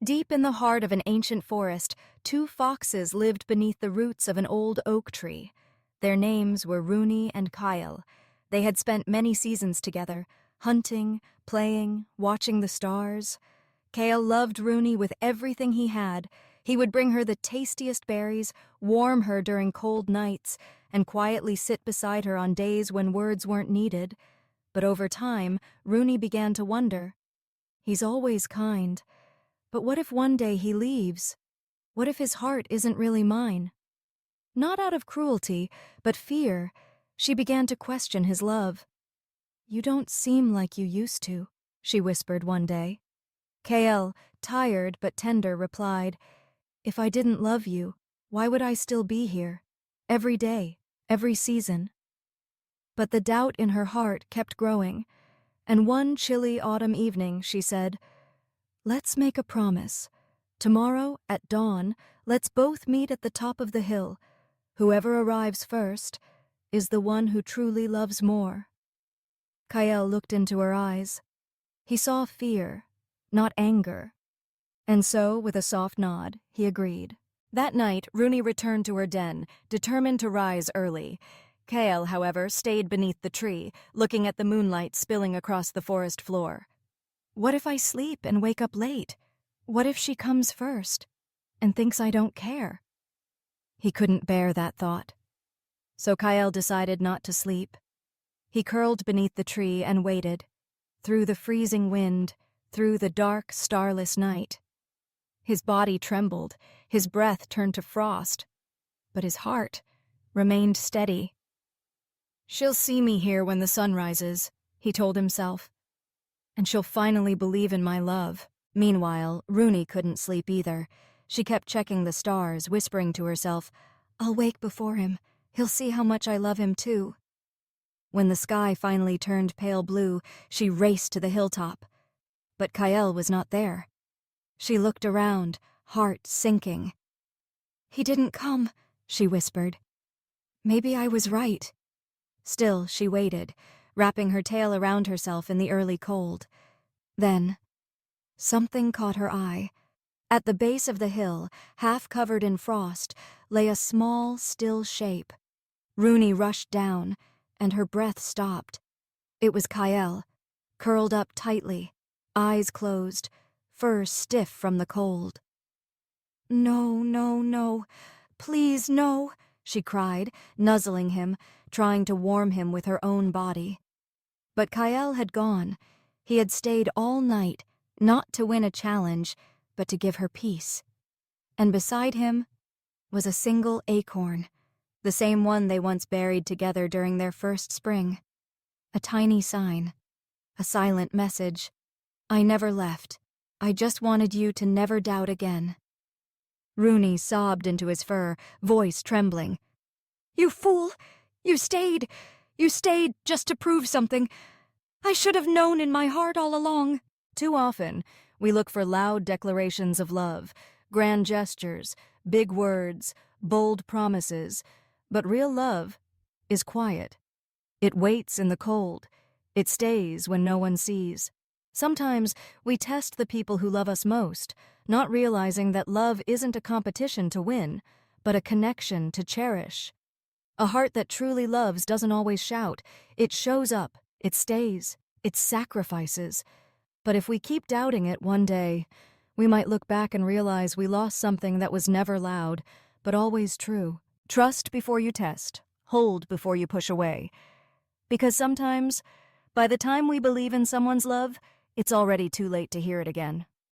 Deep in the heart of an ancient forest, two foxes lived beneath the roots of an old oak tree. Their names were Rooney and Kael. They had spent many seasons together, hunting, playing, watching the stars. Kael loved Rooney with everything he had. He would bring her the tastiest berries, warm her during cold nights, and quietly sit beside her on days when words weren't needed. But over time, Rooney began to wonder. He's always kind. But what if one day he leaves? What if his heart isn't really mine? Not out of cruelty, but fear, she began to question his love. "You don't seem like you used to," she whispered one day. Kael, tired but tender, replied, "If I didn't love you, why would I still be here? Every day, every season." But the doubt in her heart kept growing, and one chilly autumn evening she said, "Let's make a promise. Tomorrow, at dawn, let's both meet at the top of the hill. Whoever arrives first is the one who truly loves more." Kael looked into her eyes. He saw fear, not anger. And so, with a soft nod, he agreed. That night, Rooney returned to her den, determined to rise early. Kael, however, stayed beneath the tree, looking at the moonlight spilling across the forest floor. What if I sleep and wake up late? What if she comes first and thinks I don't care? He couldn't bear that thought. So Kael decided not to sleep. He curled beneath the tree and waited, through the freezing wind, through the dark, starless night. His body trembled, his breath turned to frost, but his heart remained steady. "She'll see me here when the sun rises," he told himself. "And she'll finally believe in my love." Meanwhile, Rooney couldn't sleep either. She kept checking the stars, whispering to herself, "I'll wake before him. He'll see how much I love him too." When the sky finally turned pale blue, she raced to the hilltop. But Kael was not there. She looked around, heart sinking. "He didn't come," she whispered. "Maybe I was right." Still, she waited, wrapping her tail around herself in the early cold. Then, something caught her eye. At the base of the hill, half covered in frost, lay a small, still shape. Rooney rushed down, and her breath stopped. It was Kael, curled up tightly, eyes closed, fur stiff from the cold. "No, no, no. Please, no," she cried, nuzzling him, trying to warm him with her own body. But Kael had gone. He had stayed all night, not to win a challenge, but to give her peace. And beside him was a single acorn, the same one they once buried together during their first spring. A tiny sign, a silent message. "I never left. I just wanted you to never doubt again." Rooney sobbed into his fur, voice trembling. "You fool! You stayed just to prove something. I should have known in my heart all along." Too often, we look for loud declarations of love, grand gestures, big words, bold promises, but real love is quiet. It waits in the cold. It stays when no one sees. Sometimes we test the people who love us most, not realizing that love isn't a competition to win, but a connection to cherish. A heart that truly loves doesn't always shout. It shows up, it stays, it sacrifices. But if we keep doubting it one day, we might look back and realize we lost something that was never loud, but always true. Trust before you test. Hold before you push away. Because sometimes, by the time we believe in someone's love, it's already too late to hear it again.